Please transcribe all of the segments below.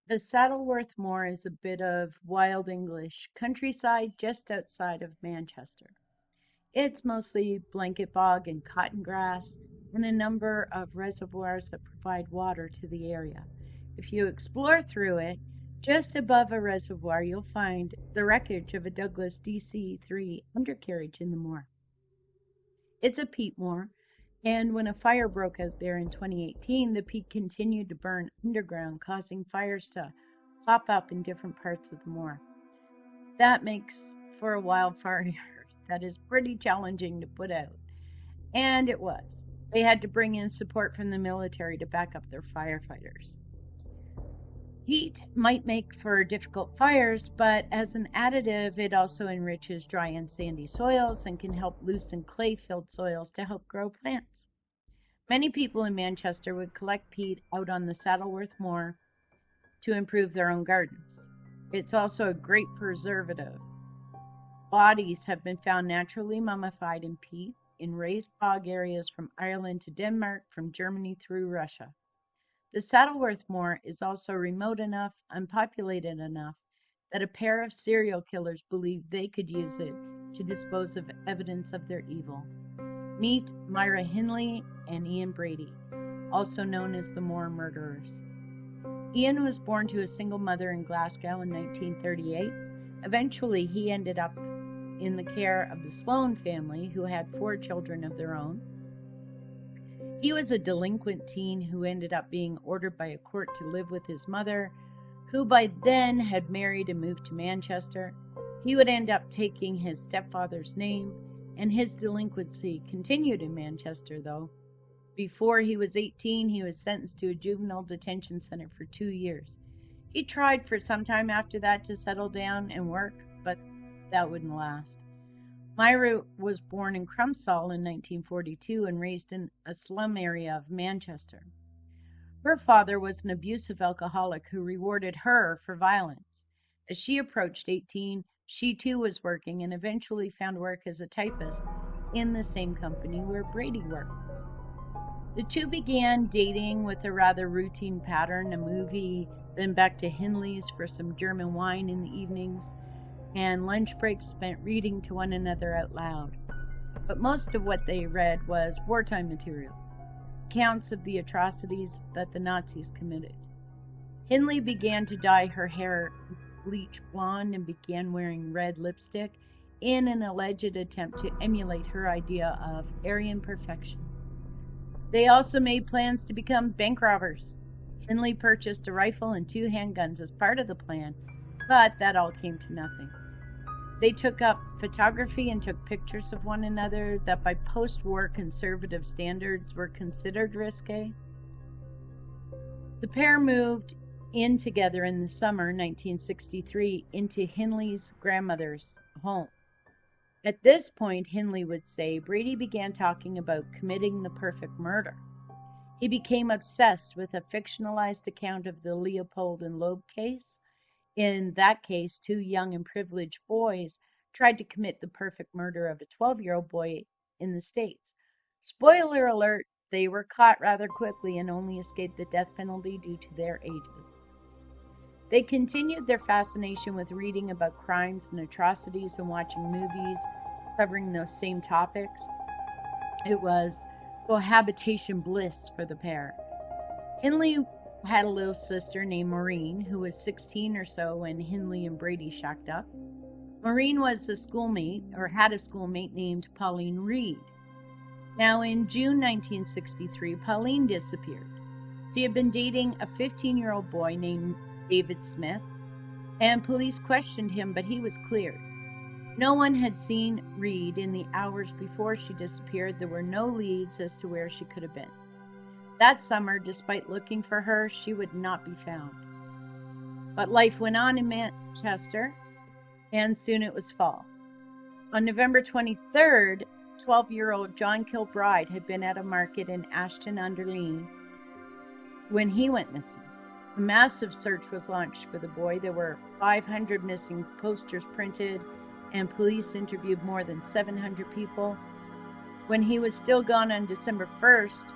The Saddleworth Moor is a bit of wild English countryside just outside of Manchester. It's mostly blanket bog and cotton grass, and a number of reservoirs that provide water to the area. If you explore through it, just above a reservoir, you'll find the wreckage of a Douglas DC-3 undercarriage in the moor. It's a peat moor, and when a fire broke out there in 2018, the peat continued to burn underground, causing fires to pop up in different parts of the moor. That makes for a wildfire that is pretty challenging to put out. And it was. They had to bring in support from the military to back up their firefighters. Heat might make for difficult fires, but as an additive, it also enriches dry and sandy soils and can help loosen clay filled soils to help grow plants. Many people in Manchester would collect peat out on the Saddleworth Moor to improve their own gardens. It's also a great preservative. Bodies have been found naturally mummified in peat in raised bog areas from Ireland to Denmark, from Germany through Russia. The Saddleworth Moor is also remote enough, unpopulated enough, that a pair of serial killers believed they could use it to dispose of evidence of their evil. Meet Myra Hindley and Ian Brady, also known as the Moor Murderers. Ian was born to a single mother in Glasgow in 1938. Eventually, he ended up in the care of the Sloan family, who had 4 children of their own. He was a delinquent teen who ended up being ordered by a court to live with his mother, who by then had married and moved to Manchester. He would end up taking his stepfather's name, and his delinquency continued in Manchester, though. Before he was 18, he was sentenced to a juvenile detention center for 2 years. He tried for some time after that to settle down and work, but that wouldn't last. Myra was born in Crumpsall in 1942 and raised in a slum area of Manchester. Her father was an abusive alcoholic who rewarded her for violence. As she approached 18, she too was working and eventually found work as a typist in the same company where Brady worked. The two began dating with a rather routine pattern, a movie, then back to Hindley's for some German wine in the evenings, and lunch breaks spent reading to one another out loud. But most of what they read was wartime material, accounts of the atrocities that the Nazis committed. Hindley began to dye her hair bleach blonde and began wearing red lipstick in an alleged attempt to emulate her idea of Aryan perfection. They also made plans to become bank robbers. Hindley purchased a rifle and 2 handguns as part of the plan, but that all came to nothing. They took up photography and took pictures of one another that by post-war conservative standards were considered risque. The pair moved in together in the summer 1963 into Hindley's grandmother's home. At this point, Hindley would say, Brady began talking about committing the perfect murder. He became obsessed with a fictionalized account of the Leopold and Loeb case. In that case, 2 young and privileged boys tried to commit the perfect murder of a 12-year-old boy in the States. Spoiler alert, they were caught rather quickly and only escaped the death penalty due to their ages. They continued their fascination with reading about crimes and atrocities and watching movies covering those same topics. It was cohabitation bliss for the pair. Hindley had a little sister named Maureen, who was 16 or so when Hindley and Brady shacked up. Maureen was a schoolmate, or had a schoolmate named Pauline Reed. Now, in June 1963, Pauline disappeared. She had been dating a 15-year-old boy named David Smith, and police questioned him, but he was cleared. No one had seen Reed in the hours before she disappeared. There were no leads as to where she could have been. That summer, despite looking for her, she would not be found. But life went on in Manchester, and soon it was fall. On November 23rd, 12-year-old John Kilbride had been at a market in Ashton-under-Lyne when he went missing. A massive search was launched for the boy. There were 500 missing posters printed, and police interviewed more than 700 people. When he was still gone on December 1st,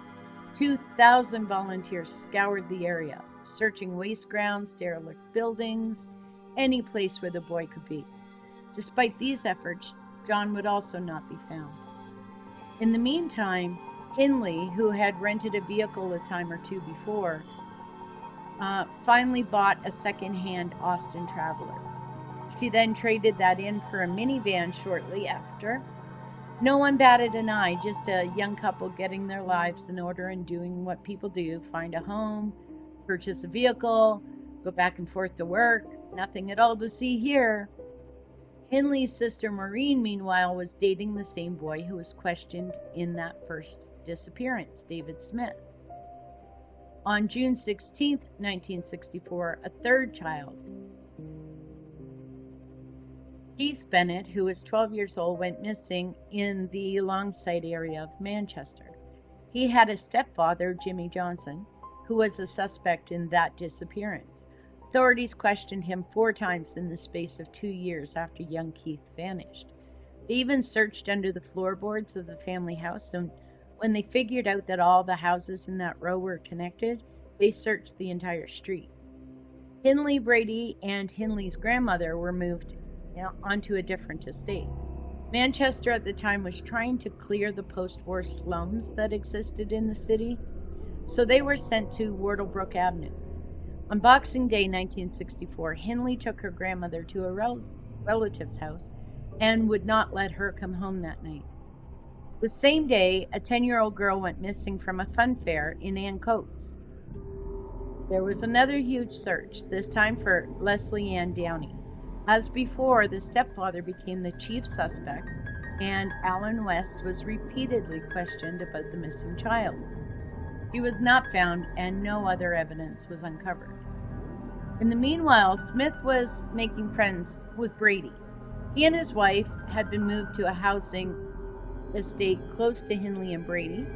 2,000 volunteers scoured the area. searching waste grounds, derelict buildings, any place where the boy could be. Despite these efforts, John would also not be found. In the meantime, Hindley, who had rented a vehicle a time or two before, finally bought a second-hand Austin Traveler. She then traded that in for a minivan shortly after. No one batted an eye, just a young couple getting their lives in order and doing what people do: find a home, purchase a vehicle, go back and forth to work. Nothing at all to see here. Hindley's sister Maureen, meanwhile, was dating the same boy who was questioned in that first disappearance, David Smith. On June 16, 1964, a third child, Keith Bennett, who was 12 years old, went missing in the Longside area of Manchester. He had a stepfather, Jimmy Johnson, who was a suspect in that disappearance. Authorities questioned him 4 times in the space of 2 years after young Keith vanished. They even searched under the floorboards of the family house, and when they figured out that all the houses in that row were connected, they searched the entire street. Hindley, Brady, and Hindley's grandmother were moved onto a different estate. Manchester at the time was trying to clear the post-war slums that existed in the city, so they were sent to Wardlebrook Avenue. On Boxing Day 1964, Hindley took her grandmother to a relative's house and would not let her come home that night. The same day, a 10-year-old girl went missing from a fun fair in Ann Coates. There was another huge search, this time for Leslie Ann Downey. As before, the stepfather became the chief suspect, and Alan West was repeatedly questioned about the missing child. He was not found, and no other evidence was uncovered. In the meanwhile, Smith was making friends with Brady. He and his wife had been moved to a housing estate close to Hindley and Brady.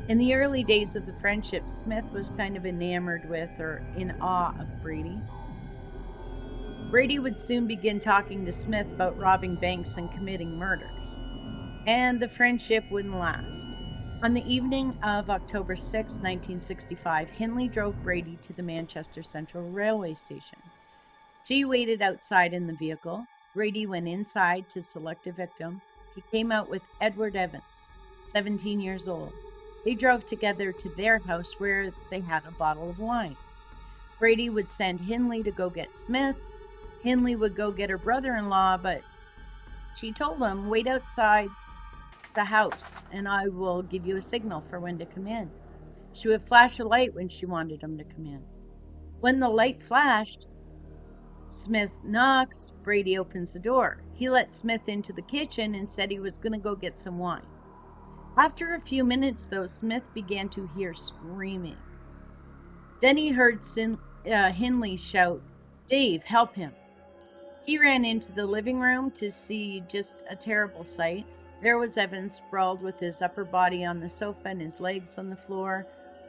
In the early days of the friendship, Smith was kind of enamored with or in awe of Brady. Brady would soon begin talking to Smith about robbing banks and committing murders, and the friendship wouldn't last. On the evening of October 6, 1965, Hindley drove Brady to the Manchester Central Railway Station. She waited outside in the vehicle. Brady went inside to select a victim. He came out with Edward Evans, 17 years old. They drove together to their house where they had a bottle of wine. Brady would send Hindley to go get Smith. Hindley would go get her brother-in-law, but she told him, "Wait outside the house, and I will give you a signal for when to come in." She would flash a light when she wanted him to come in. When the light flashed, Smith knocks, Brady opens the door. He let Smith into the kitchen and said he was going to go get some wine. After a few minutes, though, Smith began to hear screaming. Then he heard Hindley shout, "Dave, help him." He ran into the living room to see just a terrible sight. There was Evans sprawled with his upper body on the sofa and his legs on the floor.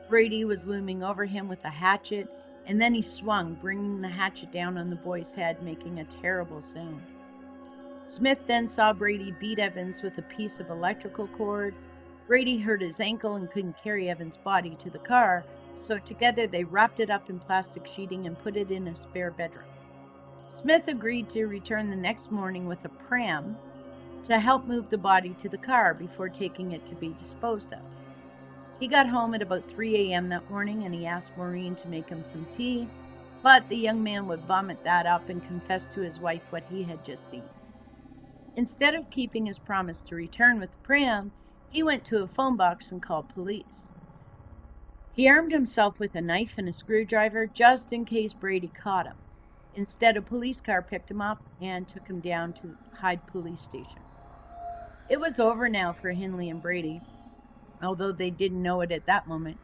Brady was looming over him with a hatchet, and then he swung, bringing the hatchet down on the boy's head, making a terrible sound. Smith then saw Brady beat Evans with a piece of electrical cord. Brady hurt his ankle and couldn't carry Evans' body to the car, so together they wrapped it up in plastic sheeting and put it in a spare bedroom. Smith agreed to return the next morning with a pram to help move the body to the car before taking it to be disposed of. He got home at about 3 a.m. that morning, and he asked Maureen to make him some tea, but the young man would vomit that up and confess to his wife what he had just seen. Instead of keeping his promise to return with the pram, he went to a phone box and called police. He armed himself with a knife and a screwdriver just in case Brady caught him. Instead, a police car picked him up and took him down to Hyde Police Station. It was over now for Hindley and Brady, although they didn't know it at that moment.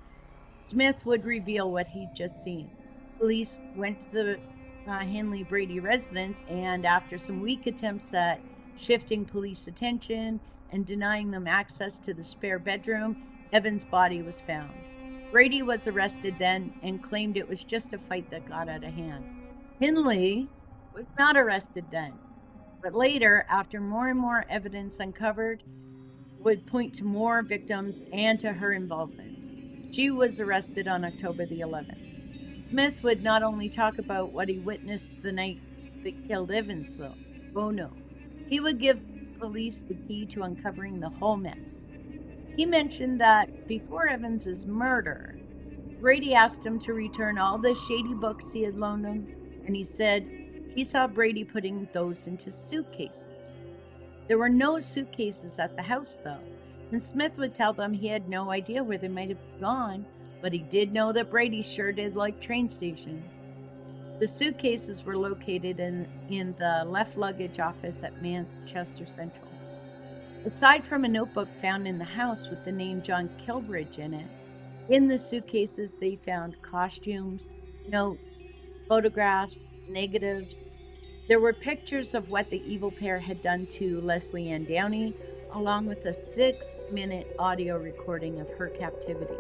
Smith would reveal what he'd just seen. Police went to the Hindley-Brady residence, and after some weak attempts at shifting police attention and denying them access to the spare bedroom, Evans' body was found. Brady was arrested then and claimed it was just a fight that got out of hand. Hindley was not arrested then, but later, after more and more evidence uncovered, would point to more victims and to her involvement. She was arrested on October the 11th. Smith would not only talk about what he witnessed the night that killed Evans, though. Oh no. He would give police the key to uncovering the whole mess. He mentioned that before Evans's murder, Brady asked him to return all the shady books he had loaned him, and he said he saw Brady putting those into suitcases. There were no suitcases at the house, though, and Smith would tell them he had no idea where they might have gone, but he did know that Brady sure did like train stations. The suitcases were located in the left luggage office at Manchester Central. Aside from a notebook found in the house with the name John Kilbridge in it, in the suitcases they found costumes, notes, photographs, negatives. There were pictures of what the evil pair had done to Leslie Ann Downey, along with a 6-minute audio recording of her captivity.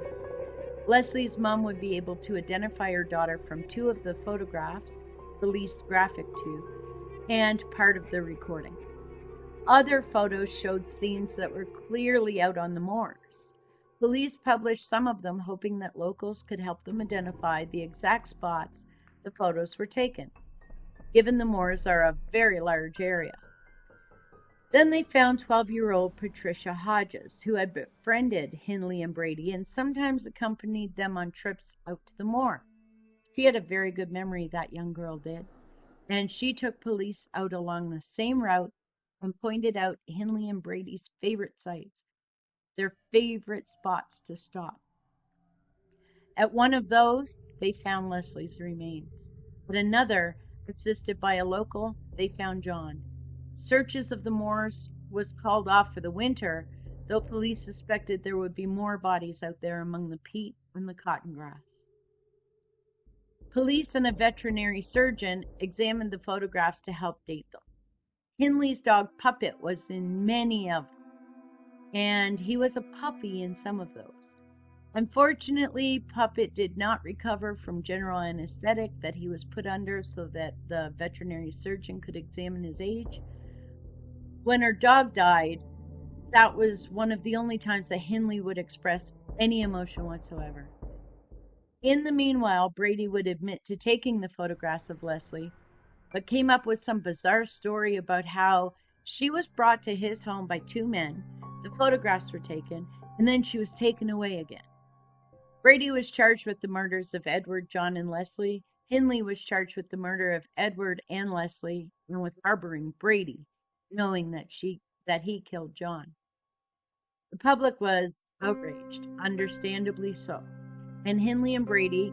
Leslie's mom would be able to identify her daughter from 2 of the photographs, the least graphic 2, and part of the recording. Other photos showed scenes that were clearly out on the moors. Police published some of them, hoping that locals could help them identify the exact spots the photos were taken, given the moors are a very large area. Then they found 12-year-old Patricia Hodges, who had befriended Hindley and Brady and sometimes accompanied them on trips out to the moor. She had a very good memory, that young girl did, and she took police out along the same route and pointed out Hindley and Brady's favorite sites, their favorite spots to stop. At one of those, they found Leslie's remains. At another, assisted by a local, they found John. Searches of the moors was called off for the winter, though police suspected there would be more bodies out there among the peat and the cotton grass. Police and a veterinary surgeon examined the photographs to help date them. Hindley's dog Puppet was in many of them, and he was a puppy in some of those. Unfortunately, Puppet did not recover from general anesthetic that he was put under so that the veterinary surgeon could examine his age. When her dog died, that was one of the only times that Hindley would express any emotion whatsoever. In the meanwhile, Brady would admit to taking the photographs of Leslie, but came up with some bizarre story about how she was brought to his home by 2 men, the photographs were taken, and then she was taken away again. Brady was charged with the murders of Edward, John, and Leslie. Hindley was charged with the murder of Edward and Leslie and with harboring Brady, knowing that he killed John. The public was outraged, understandably so, and Hindley and Brady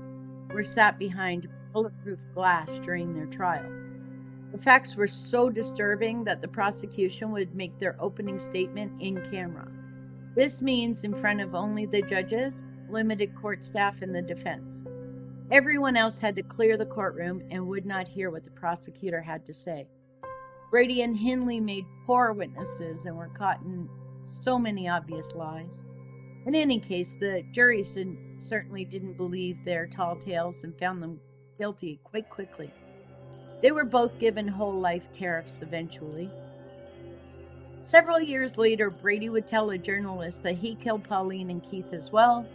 were sat behind bulletproof glass during their trial. The facts were so disturbing that the prosecution would make their opening statement in camera. This means in front of only the judges, limited court staff, and the defense. Everyone else had to clear the courtroom and would not hear what the prosecutor had to say. Brady and Hindley made poor witnesses and were caught in so many obvious lies. In any case, the jury certainly didn't believe their tall tales and found them guilty quite quickly. They were both given whole life tariffs eventually. Several years later, Brady would tell a journalist that he killed Pauline and Keith as well,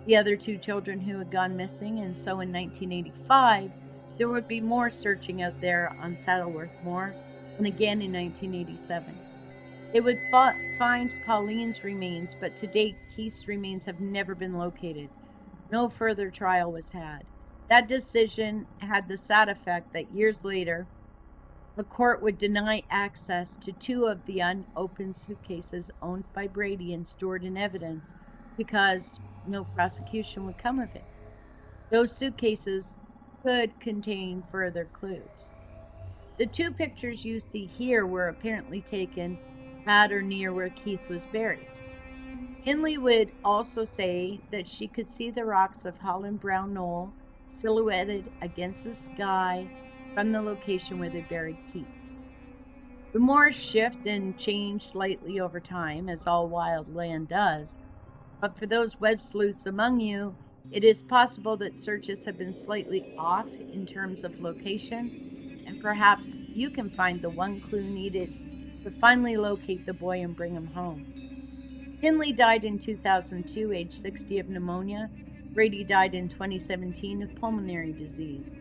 the other 2 children who had gone missing, and so in 1985, there would be more searching out there on Saddleworth Moor, and again in 1987. They would find Pauline's remains, but to date, Keith's remains have never been located. No further trial was had. That decision had the sad effect that years later, the court would deny access to 2 of the unopened suitcases owned by Brady and stored in evidence because no prosecution would come of it. Those suitcases could contain further clues. The 2 pictures you see here were apparently taken at or near where Keith was buried. Hindley would also say that she could see the rocks of Holland Brown Knoll silhouetted against the sky from the location where they buried Keith. The moors shift and change slightly over time, as all wild land does, but for those web sleuths among you, it is possible that searches have been slightly off in terms of location, and perhaps you can find the one clue needed to finally locate the boy and bring him home. Hindley died in 2002, age 60, of pneumonia, Brady died in 2017 of pulmonary disease.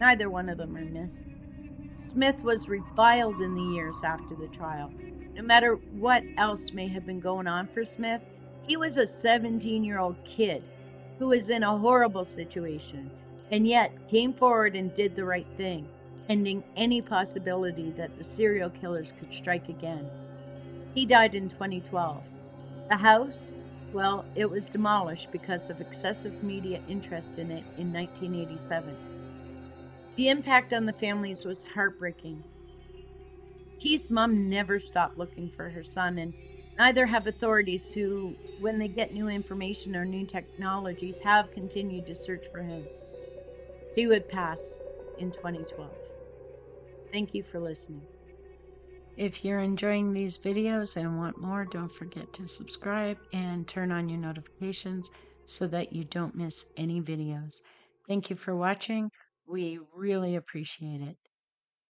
Neither one of them are missed. Smith was reviled in the years after the trial. No matter what else may have been going on for Smith, he was a 17-year-old kid who was in a horrible situation and yet came forward and did the right thing, ending any possibility that the serial killers could strike again. He died in 2012. The house, well, it was demolished because of excessive media interest in it in 1987. The impact on the families was heartbreaking. Keith's mom never stopped looking for her son, and neither have authorities who, when they get new information or new technologies, have continued to search for him. So he would pass in 2012. Thank you for listening. If you're enjoying these videos and want more, don't forget to subscribe and turn on your notifications so that you don't miss any videos. Thank you for watching. We really appreciate it.